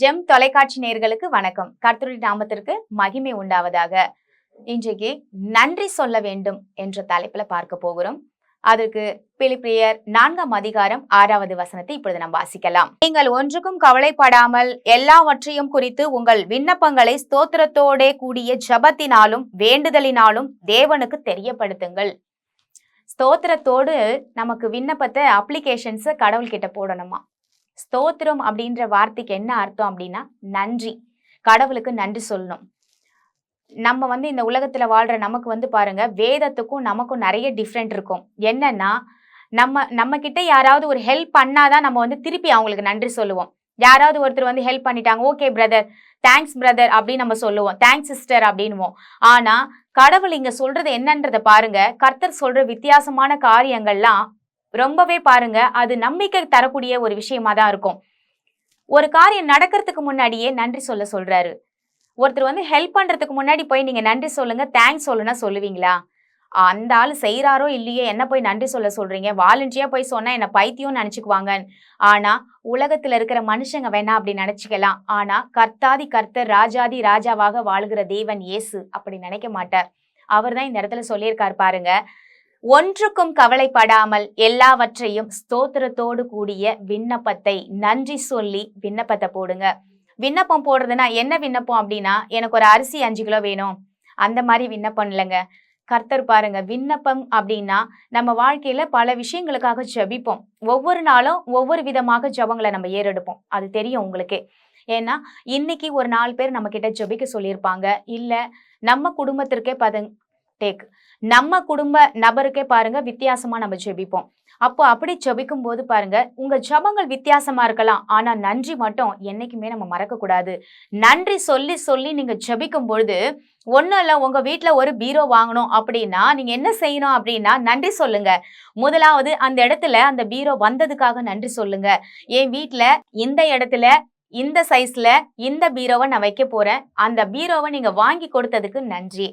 GeM தொலைக்காட்சி நேயர்களுக்கு வணக்கம். கர்த்தருடைய நாமத்திற்கு மகிமை உண்டாவதாக. இன்றைக்கு நன்றி சொல்ல வேண்டும் என்ற தலைப்புல பார்க்க போகிறோம். அதற்கு பிலிப்பியர் 4ஆம் அதிகாரம் 6வது வசனத்தை இப்பொழுது நாம் வாசிக்கலாம். நீங்கள் ஒன்றுக்கும் கவலைப்படாமல் எல்லாவற்றையும் குறித்து உங்கள் விண்ணப்பங்களை ஸ்தோத்திரத்தோட கூடிய ஜபத்தினாலும் வேண்டுதலினாலும் தேவனுக்கு தெரியப்படுத்துங்கள். ஸ்தோத்திரத்தோடு நமக்கு விண்ணப்பத்தை அப்ளிகேஷன்ஸை கடவுள்கிட்ட போடணுமா? ஸ்தோத்திரம் அப்படின்ற வார்த்தைக்கு என்ன அர்த்தம் அப்படின்னா நன்றி. கடவுளுக்கு நன்றி சொல்லணும். நம்ம இந்த உலகத்துல வாழ்ற நமக்கு பாருங்க, வேதத்துக்கும் நமக்கும் நிறைய டிஃப்ரெண்ட் இருக்கும். என்னன்னா நம்ம கிட்ட யாராவது ஒரு ஹெல்ப் பண்ணாதான் நம்ம திருப்பி அவங்களுக்கு நன்றி சொல்லுவோம். யாராவது ஒருத்தர் ஹெல்ப் பண்ணிட்டாங்க, ஓகே பிரதர், தேங்க்ஸ் பிரதர் அப்படின்னு நம்ம சொல்லுவோம், தேங்க்ஸ் சிஸ்டர் அப்படின்னுவோம். ஆனா கடவுள் இங்க சொல்றது என்னன்றத பாருங்க. கர்த்தர் சொல்ற வித்தியாசமான காரியங்கள்லாம் ரொம்பவே பாருங்க, அது நம்பிக்கை தரக்கூடிய ஒரு விஷயமா தான் இருக்கும். ஒரு காரியம் நடக்கிறதுக்கு முன்னாடியே நன்றி சொல்றாரு. ஒருத்தர் ஹெல்ப் பண்றதுக்கு முன்னாடி போய் நீங்க நன்றி சொல்லுங்க, தேங்க்ஸ் சொல்லுன்னா சொல்லுவீங்களா? அந்த ஆள் செய்யறாரோ இல்லையோ என்ன போய் நன்றி சொல்றீங்க? வாலண்டியா போய் சொன்னா என்ன பைத்தியம் நினைச்சுக்குவாங்க. ஆனா உலகத்துல இருக்கிற மனுஷங்க வேணா அப்படி நினைச்சுக்கலாம். ஆனா கர்த்தாதி கர்த்தர் ராஜாதி ராஜாவாக வாழுகிற தேவன் இயேசு அப்படி நினைக்க மாட்டார். அவர் தான் இந்த இடத்துல சொல்லியிருக்காரு பாருங்க, ஒன்றுக்கும் கவலைப்படாமல் எல்லாவற்றையும் ஸ்தோத்திரத்தோடு கூடிய விண்ணப்பத்தை நன்றி சொல்லி விண்ணப்பத்தை போடுங்க. விண்ணப்பம் போடுறதுன்னா என்ன விண்ணப்பம் அப்படின்னா, எனக்கு ஒரு அரிசி 5 கிலோ வேணும், அந்த மாதிரி விண்ணப்பம் இல்லைங்க. கர்த்தர் பாருங்க, விண்ணப்பம் அப்படின்னா நம்ம வாழ்க்கையில பல விஷயங்களுக்காக ஜெபிப்போம். ஒவ்வொரு நாளும் ஒவ்வொரு விதமாக ஜெபங்களை நம்ம ஏறெடுப்போம். அது தெரியும் உங்களுக்கே. ஏன்னா இன்னைக்கு ஒரு 4 பேர் நம்ம கிட்ட ஜெபிக்க சொல்லியிருப்பாங்க. இல்ல நம்ம குடும்பத்திற்கே நம்ம குடும்ப நபருக்கே பாருங்க வித்தியாசமா நம்ம ஜெபிப்போம். அப்போ அப்படி ஜெபிக்கும் போது பாருங்க, உங்க ஜெபங்கள் வித்தியாசமா இருக்கலாம், ஆனா நன்றி மட்டும் என்னைக்குமே நம்ம மறக்க கூடாது. நன்றி சொல்லி சொல்லி நீங்க ஜெபிக்கும் பொழுது ஒன்னும் இல்ல, உங்க வீட்டுல ஒரு பீரோ வாங்கணும் அப்படின்னா நீங்க என்ன செய்யணும் அப்படின்னா நன்றி சொல்லுங்க. முதலாவது அந்த இடத்துல அந்த பீரோ வந்ததுக்காக நன்றி சொல்லுங்க. என் வீட்டுல இந்த இடத்துல இந்த சைஸ்ல இந்த பீரோவை நான் வைக்க போறேன், அந்த பீரோவை நீங்க வாங்கி கொடுத்ததுக்கு நன்றி.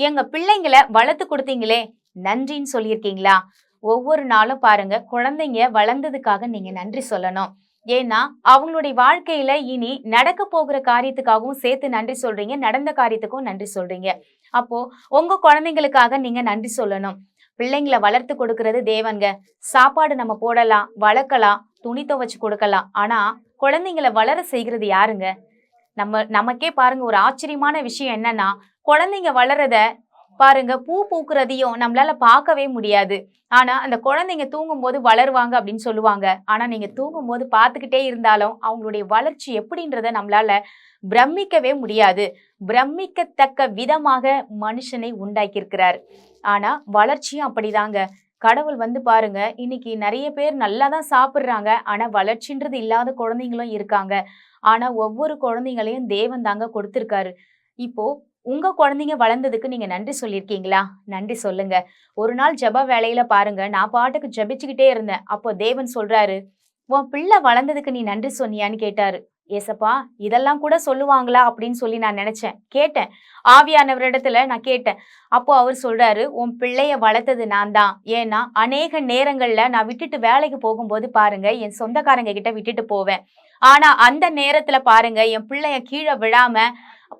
எங்க பிள்ளைங்களை வளர்த்து கொடுத்தீங்களே நன்றின்னு சொல்லியிருக்கீங்களா? ஒவ்வொரு நாளும் பாருங்க, குழந்தைங்க வளர்ந்ததுக்காக நீங்க நன்றி சொல்லணும். ஏன்னா அவங்களுடைய வாழ்க்கையில இனி நடக்க போகிற காரியத்துக்காகவும் சேர்த்து நன்றி சொல்றீங்க, நடந்த காரியத்துக்கும் நன்றி சொல்றீங்க. அப்போ உங்க குழந்தைங்களுக்காக நீங்க நன்றி சொல்லணும். பிள்ளைங்களை வளர்த்து கொடுக்கறது தேவன்க. சாப்பாடு நம்ம போடலாம், வளர்க்கலாம், துணி துவைச்சு கொடுக்கலாம், ஆனா குழந்தைங்களை வளர செய்கிறது யாருங்க? நமக்கே பாருங்க, ஒரு ஆச்சரியமான விஷயம் என்னன்னா, குழந்தைங்க வளரத பாருங்க, பூ பூக்குறதையும் நம்மளால பார்க்கவே முடியாது. ஆனா அந்த குழந்தைங்க தூங்கும் போது வளருவாங்க அப்படின்னு சொல்லுவாங்க. ஆனா நீங்க தூங்கும் போது பார்த்துக்கிட்டே இருந்தாலும் அவங்களுடைய வளர்ச்சி எப்படின்றத நம்மளால பிரமிக்கவே முடியாது. பிரமிக்கத்தக்க விதமாக மனுஷனை உண்டாக்கியிருக்கிறார். ஆனா வளர்ச்சியும் அப்படிதாங்க. கடவுள் பாருங்க, இன்னைக்கு நிறைய பேர் நல்லா தான் சாப்பிடுறாங்க, ஆனா வளர்ச்சின்றது இல்லாத குழந்தைங்களும் இருக்காங்க. ஆனா ஒவ்வொரு குழந்தைங்களையும் தேவன் தாங்க கொடுத்திருக்காரு. இப்போ உங்க குழந்தைங்க வளர்ந்ததுக்கு நீங்க நன்றி சொல்லியிருக்கீங்களா? நன்றி சொல்லுங்க. ஒரு நாள் ஜெப வேலையில பாருங்க, நான் பாட்டுக்கு ஜெபிச்சுக்கிட்டே இருந்தேன். அப்போ தேவன் சொல்றாரு, உன் பிள்ளை வளர்ந்ததுக்கு நீ நன்றி சொன்னியான்னு கேட்டாரு. ஏசப்பா, இதெல்லாம் கூட சொல்லுவாங்களா அப்படின்னு சொல்லி நான் நினைச்சேன், கேட்டேன். ஆவியானவரிடத்துல நான் கேட்டேன். அப்போ அவர் சொல்றாரு, உன் பிள்ளைய வளர்த்தது நான் தான். ஏன்னா அநேக நேரங்கள்ல நான் விட்டுட்டு வேலைக்கு போகும்போது பாருங்க, என் சொந்தக்காரங்க கிட்ட விட்டுட்டு போவேன். ஆனா அந்த நேரத்துல பாருங்க, என் பிள்ளைய கீழே விழாம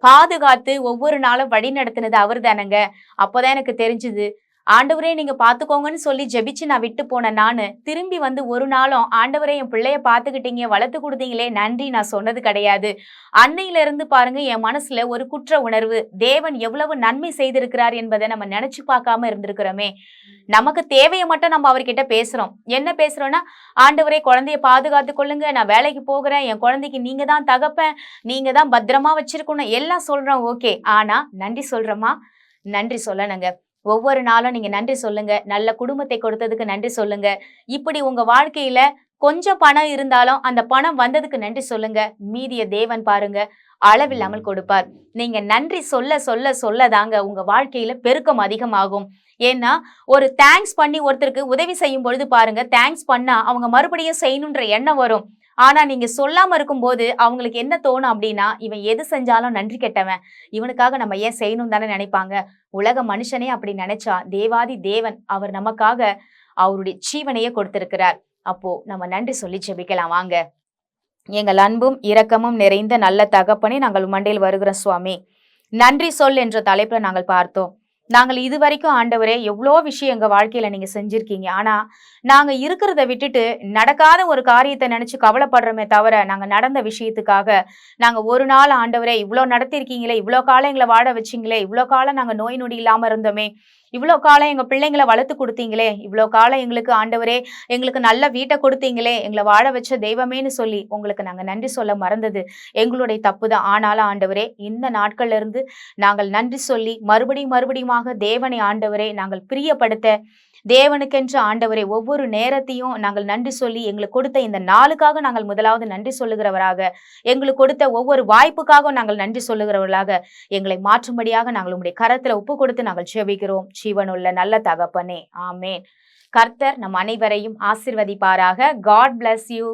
பாதுகாத்து ஒவ்வொரு நாளும் வழி நடத்தினது அவர் தானங்க. அப்போதான் எனக்கு தெரிஞ்சுது, ஆண்டவரே நீங்க பாத்துக்கோங்கன்னு சொல்லி ஜெபிச்சு நான் விட்டு போனேன். நானு திரும்பி ஒரு நாளும் ஆண்டவரே என் பிள்ளைய பாத்துக்கிட்டீங்க, வளர்த்து கொடுத்தீங்களே நன்றி நான் சொன்னது கிடையாது. அன்னையில இருந்து பாருங்க, என் மனசுல ஒரு குற்ற உணர்வு. தேவன் எவ்வளவு நன்மை செய்திருக்கிறார் என்பதை நம்ம நினைச்சு பார்க்காம இருந்திருக்கிறோமே. நமக்கு தேவையை மட்டும் நம்ம அவர்கிட்ட பேசுறோம். என்ன பேசுறோம்னா, ஆண்டவரே குழந்தைய பாதுகாத்து கொள்ளுங்க, நான் வேலைக்கு போகிறேன், என் குழந்தைக்கு நீங்க தான் தகப்பன், நீங்க தான் பத்திரமா வச்சிருக்கணும் எல்லாம் சொல்றோம். ஓகே, ஆனா நன்றி சொல்றோமா? நன்றி சொல்லணுங்க. ஒவ்வொரு நாளும் நீங்க நன்றி சொல்லுங்க. நல்ல குடும்பத்தை கொடுத்ததுக்கு நன்றி சொல்லுங்க. இப்படி உங்க வாழ்க்கையில கொஞ்சம் பணம் இருந்தாலும் அந்த பணம் வந்ததுக்கு நன்றி சொல்லுங்க. மீதிய தேவன் பாருங்க அளவில்லாமல் கொடுப்பார். நீங்க நன்றி சொல்ல சொல்ல சொல்லதாங்க உங்க வாழ்க்கையில பெருக்கம் அதிகமாகும். ஏன்னா ஒரு தேங்க்ஸ் பண்ணி ஒருத்தருக்கு உதவி செய்யும் பொழுது பாருங்க, தேங்க்ஸ் பண்ணா அவங்க மறுபடியும் செய்யணுன்ற எண்ணம் வரும். ஆனா நீங்க சொல்லாம இருக்கும்போது அவங்களுக்கு என்ன தோணும் அப்படின்னா, இவன் எது செஞ்சாலும் நன்றி கெட்டவன், இவனுக்காக நம்ம ஏன் செய்யணும் தானே நினைப்பாங்க. உலக மனுஷனே அப்படி நினைச்சா தேவாதி தேவன் அவர் நமக்காக அவருடைய ஜீவனையே கொடுத்திருக்கிறார். அப்போ நம்ம நன்றி சொல்லி ஜெபிக்கலாம் வாங்க. எங்கள் அன்பும் இரக்கமும் நிறைந்த நல்ல தகப்பனே, நாங்கள் மண்டையில் வருகிற சுவாமி, நன்றி சொல் என்ற தலைப்புல நாங்கள் பார்த்தோம். நாங்கள் இதுவரைக்கும் ஆண்டவரே எவ்வளோ விஷயம் எங்க வாழ்க்கையில நீங்க செஞ்சிருக்கீங்க. ஆனா நாங்க இருக்கிறத விட்டுட்டு நடக்காத ஒரு காரியத்தை நினைச்சு கவலைப்படுறோமே தவிர, நாங்க நடந்த விஷயத்துக்காக நாங்க ஒரு நாள் ஆண்டவரே இவ்வளோ நடத்திருக்கீங்களே, இவ்வளோ காலம் எங்களை வாழ வச்சிங்களே, இவ்வளோ காலம் நாங்க நோய் நொடி இல்லாம இருந்தோமே, இவ்வளோ காலம் எங்க பிள்ளைங்களை வளர்த்து கொடுத்தீங்களே, இவ்வளோ காலம் எங்களுக்கு ஆண்டவரே எங்களுக்கு நல்ல வீட்டை கொடுத்தீங்களே, எங்களை வாழ வச்ச தெய்வமேன்னு சொல்லி உங்களுக்கு நாங்க நன்றி சொல்ல மறந்தது எங்களுடைய தப்பு தான். ஆனாலும் ஆண்டவரே, இந்த நாட்கள்ல இருந்து நாங்கள் நன்றி சொல்லி மறுபடியுமாக தேவனை ஆண்டவரே நாங்கள் பிரியப்படுத்த, தேவனுக்கென்று ஆண்டவரே ஒவ்வொரு நேரத்தையும் நாங்கள் நன்றி சொல்லி எங்களுக்கு கொடுத்த இந்த நாளுக்காக நாங்கள் முதலாவது நன்றி சொல்லுகிறவராக, எங்களுக்கு கொடுத்த ஒவ்வொரு வாய்ப்புக்காக நாங்கள் நன்றி சொல்லுகிறவர்களாக எங்களை மாற்றும்படியாக நாங்கள் உங்களுடைய கரத்துல ஒப்பு கொடுத்து நாங்கள் ஜெபிக்கிறோம். ஜீவனுள்ள நல்ல தகப்பனே, ஆமேன். கர்த்தர் நம் அனைவரையும் ஆசீர்வதிப்பாராக. God bless you.